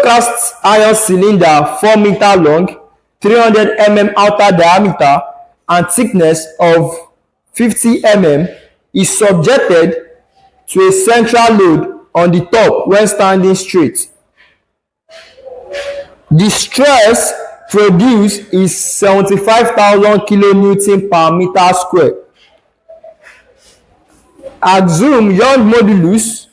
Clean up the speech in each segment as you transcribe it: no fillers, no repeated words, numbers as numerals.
cast iron cylinder 4 meter long, 300 mm outer diameter, and thickness of 50 mm is subjected to a central load on the top when standing straight. The stress produced is 75,000 kilonewton per meter square. Assume Young modulus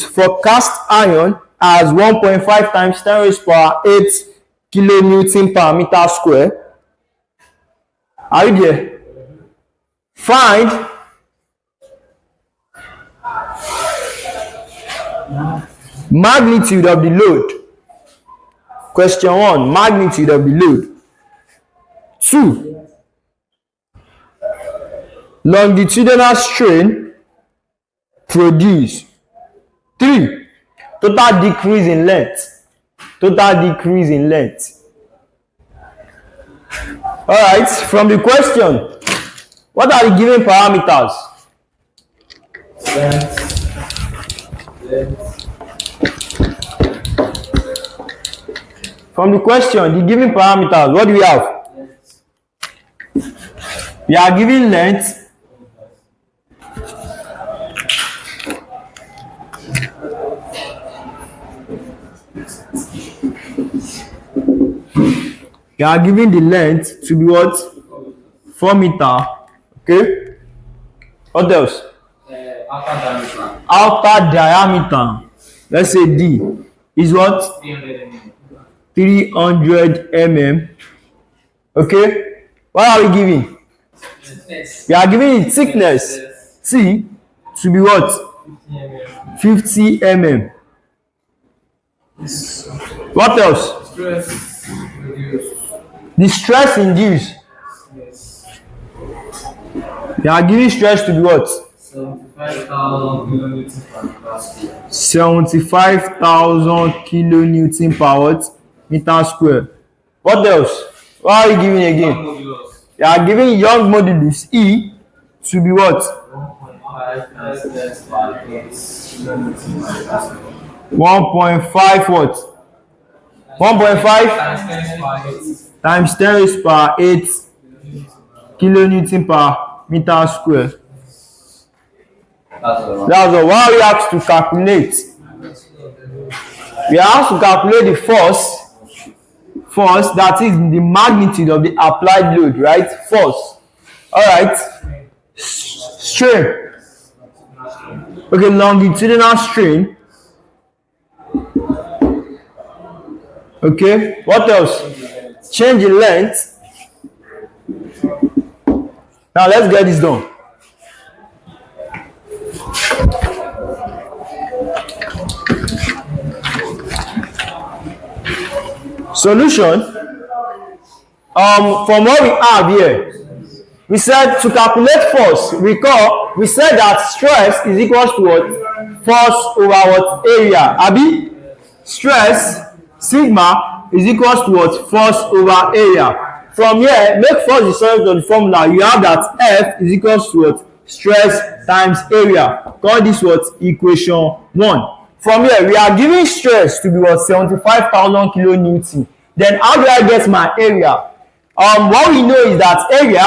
for cast iron as 1.5 times 10 raised power 8 kilonewton per meter square. Are you there? Find magnitude of the load. Question 1, magnitude of the load. 2, longitudinal strain produced. 3, total decrease in length. Alright, from the question, what are the given parameters? From the question, the given parameters, what do we have? We are given length, we are given the length to be what? 4 meter. Okay. What else? Outer diameter. Let's say D is what? 300 mm. Okay. What are we giving? We are giving it thickness T to be what? 50 mm. What else? The stress induced. We are giving stress to be what? 75,000 kilonewton per meter square. What else? What are you giving again? You are giving Young modulus E to be what? 1.5 what? 1.5 times 10 raised power 8 kilonewton per meter square. That's all. What are we asked to calculate? We are asked to calculate the force, that is the magnitude of the applied load, right? Force. Alright. Strain. Okay, longitudinal strain. Okay, what else? Change in length. Now let's get this done. Solution. From what we have here, we said to calculate force, recall, we said that stress is equal to what? Force over what? Area. Abi? Stress, sigma, is equal to what? Force over area. From here, make force the sum of the formula. You have that F is equal to what? Stress times area. Call this what? Equation 1. From here, we are giving stress to be what? 75,000 kilonewton. Then how do I get my area? What we know is that area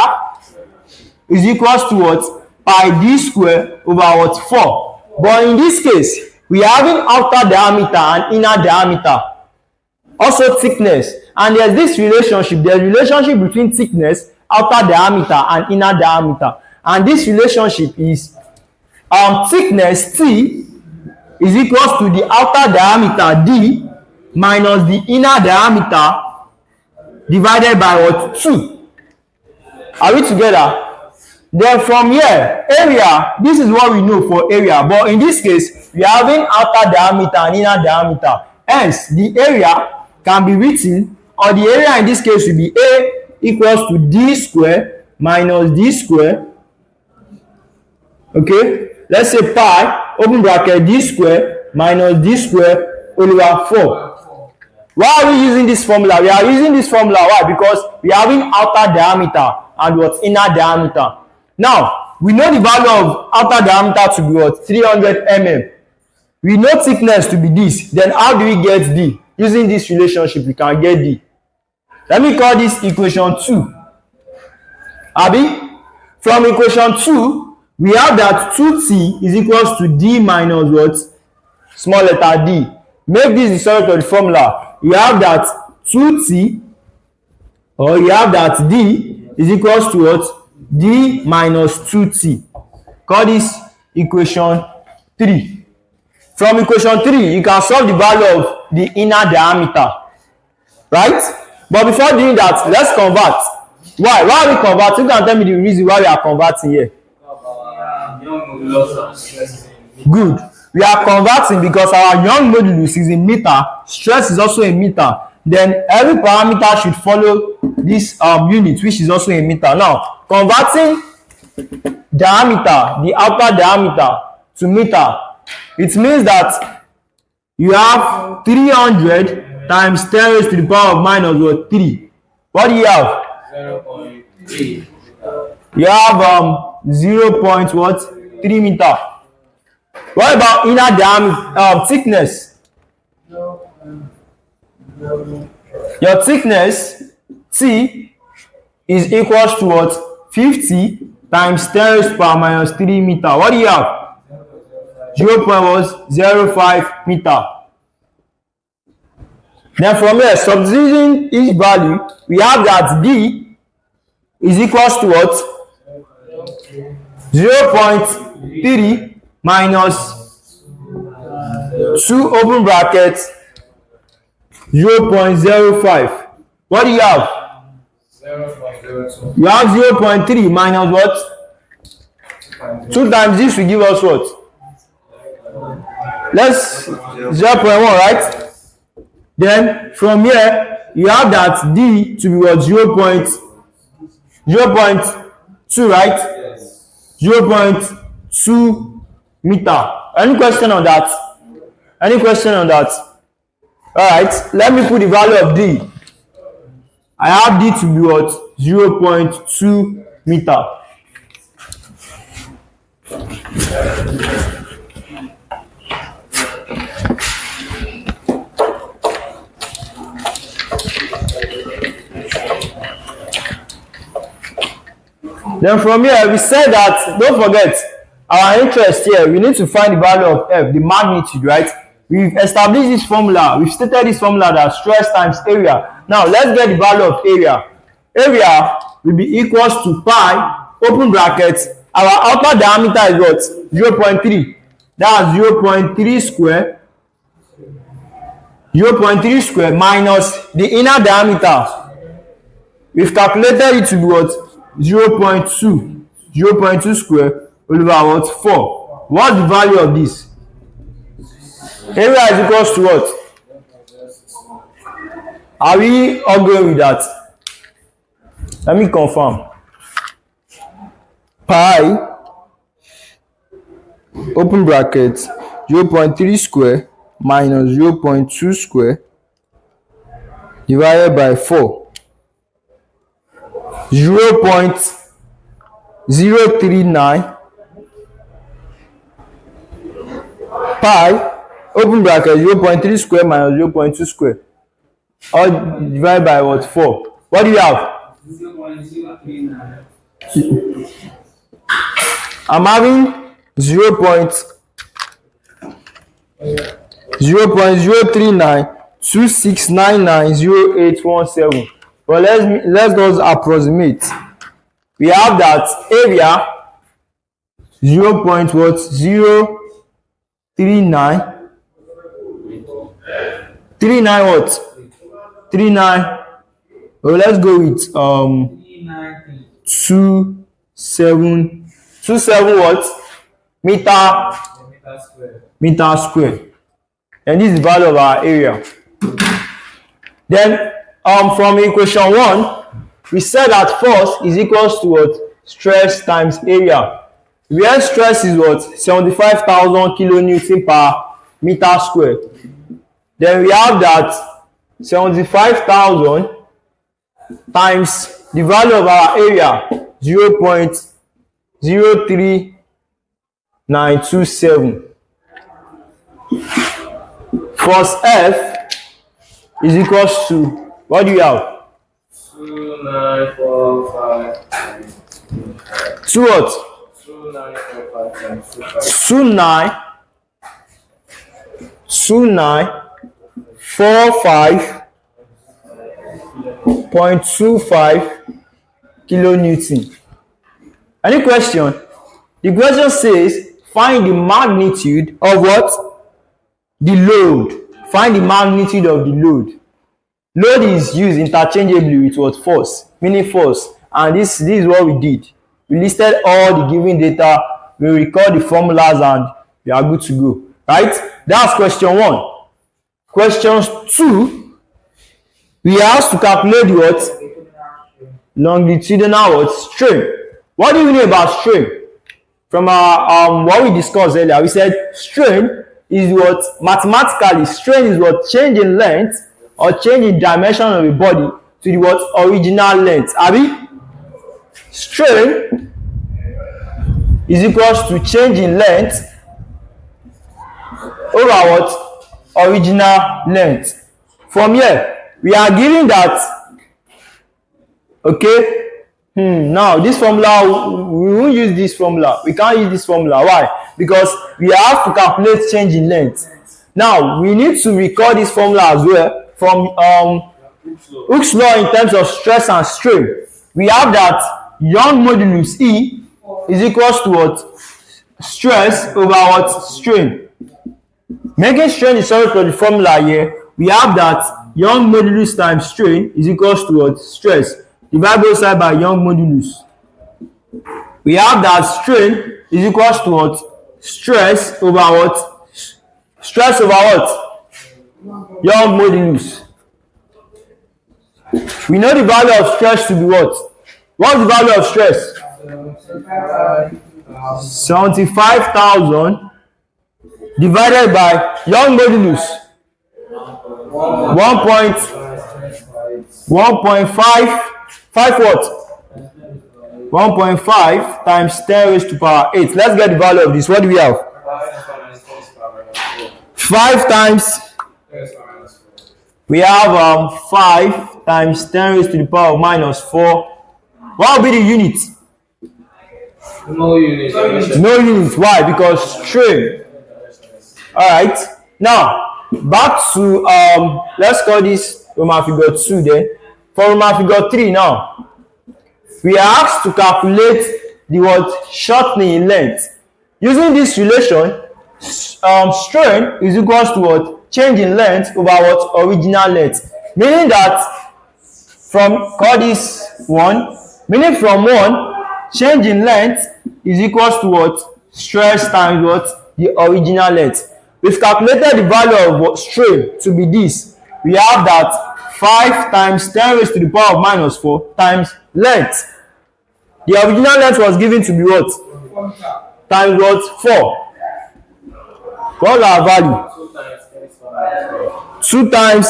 is equal to what? Pi d square over what? 4. But in this case, we are having outer diameter and inner diameter. Also thickness. And there's this relationship. There's a relationship between thickness, outer diameter, and inner diameter. And this relationship is thickness T is equal to the outer diameter D minus the inner diameter divided by what? 2. Are we together? Then from here, area, this is what we know for area. But in this case, we are having outer diameter and inner diameter. Hence, the area can be written, or the area in this case will be A equals to D square minus D square. Okay, let's say pi, open bracket, D square minus D square over 4. Why are we using this formula? We are using this formula, why? Because we are having outer diameter and what? Inner diameter. Now, we know the value of outer diameter to be what? 300 mm. We know thickness to be this. Then how do we get D? Using this relationship, we can get D. Let me call this equation 2. Abi, from equation 2, we have that 2t is equals to D minus what? Small letter d. Make this the result of the formula. You have that 2t, or you have that d is equals to what? D minus 2t. Call this equation 3. From equation 3, you can solve the value of the inner diameter. Right? But before doing that, let's convert. Why? Why are we converting? You can tell me the reason why we are converting here. Good. We are converting because our Young modulus is in meter, stress is also in meter. Then every parameter should follow this unit, which is also in meter. Now, converting diameter, the outer diameter, to meter, it means that you have 300 times 10 raised to the power of minus what? 3. What do you have? 0.3. You have 0.3 meter. What about inner diameter, thickness? Your thickness T is equals to what? 50 times 10 raised to power minus 3 meter. What do you have? 0.05 meter. Then from here, substituting each value, we have that D is equals to what? 0.3 minus 2 open bracket 0.05. What do you have? 0.02. You have 0.3 minus what? 2 times this will give us what? Let's 0.1, right? Then from here you have that D to be what? 0.2, right? 0.2 meter. Any question on that? Any question on that? Alright, let me put the value of D. I have D to be what? 0.2 meter. Then from here, we said that, don't forget, our interest here, we need to find the value of F, the magnitude, right? We've established this formula. We've stated this formula that stress times area. Now, let's get the value of area. Area will be equals to pi, open brackets. Our outer diameter is what? 0.3. That's 0.3 square. 0.3 square minus the inner diameter. We've calculated it to be what? 0.2. 0.2 square over what? 4. What's the value of this? Area is equals to what? Are we all going with that? Let me confirm. Pi, open bracket, 0.3 square minus 0.2 square divided by 4. 0.039 pi, open bracket, 0.3 square minus 0.2 square, all divided by what? 4. What do you have? 0.039. I'm having 0.03926990817. But let's just approximate. We have that area 0.039 what? 39. Well, let's go with 27 what? Meter square. And this is the value of our area. Then from equation 1, we said that force is equals to what? Stress times area. Where stress is what? 75,000 kilonewton per meter square. Then we have that 75,000 times the value of our area 0.03927. force F is equals to, what do you have? 2945. 2 what? 2945.25 kilonewton. Any question? The question says find the magnitude of what? The load. Find the magnitude of the load. Load is used interchangeably with what? Force, meaning force. And this is what we did. We listed all the given data, we record the formulas, and we are good to go. Right? That's question 1. Question 2, we are asked to calculate the what? Longitudinal what? Strain. What do we know about strain? From our what we discussed earlier, we said strain is what? Mathematically, strain is what? Change in length or change in dimension of a body to the what? Original length. Abi? Strain is equals to change in length over what? Original length. From here, we are given that, okay, now this formula, we won't use this formula. We can't use this formula. Why? Because we have to calculate change in length. Now, we need to record this formula as well from Hooke's law in terms of stress and strain. We have that Young modulus E is equals to what? Stress over what? Strain. Making strain is sorry for the formula here. We have that Young modulus times strain is equals to what? Stress. Divide both sides by Young modulus. We have that strain is equals to what? Stress over what? Stress over what? Young modulus. We know the value of stress to be what? What's the value of stress? 75,000 divided by Young modulus 1.5 what? 1.5 times 10 raised to power 8. Let's get the value of this. What do we have? 5 times, we have 5 times 10 raised to the power of minus 4. What will be the unit? No unit. No unit. Why? Because strain. Alright. Now, back to, let's call this Roman figure 2 then. For Roman figure 3 now, we are asked to calculate the what? Shortening in length. Using this relation, strain is equals to what? Change in length over what? Original length. Meaning that from, call this 1, meaning from 1, change in length is equals to what? Stress times what? The original length. We've calculated the value of what? Strain to be this. We have that 5 times 10 raised to the power of minus 4 times length. The original length was given to be what? Times what? 4. What's our value? 2 times,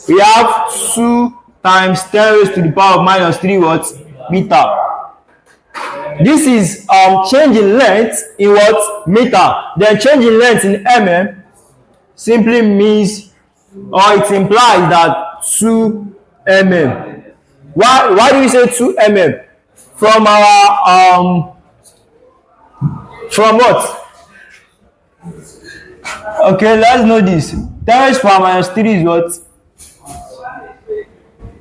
we have 2 times 10 raised to the power of minus 3 what? Meter. This is change in length in what? Meter. Then change in length in mm simply means, or it implies that 2 mm. Why do we say 2 mm? From our from what? Okay, let's know this. 10 raised to power minus 3 is what?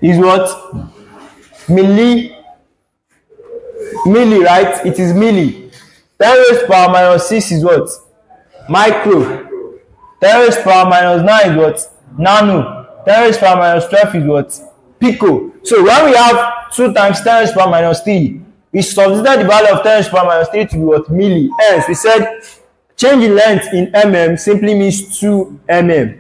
Is what? Milli, right? It is milli. 10 raised to power minus 6 is what? Micro. 10 raised to power minus 9 is what? Nano. 10 raised to power minus 12 is what? Pico. So when we have 2 times 10 raised to power minus 3, we substitute the value of 10 raised to power minus 3 to be what? Milli. Hence, we said change in length in mm simply means 2 mm.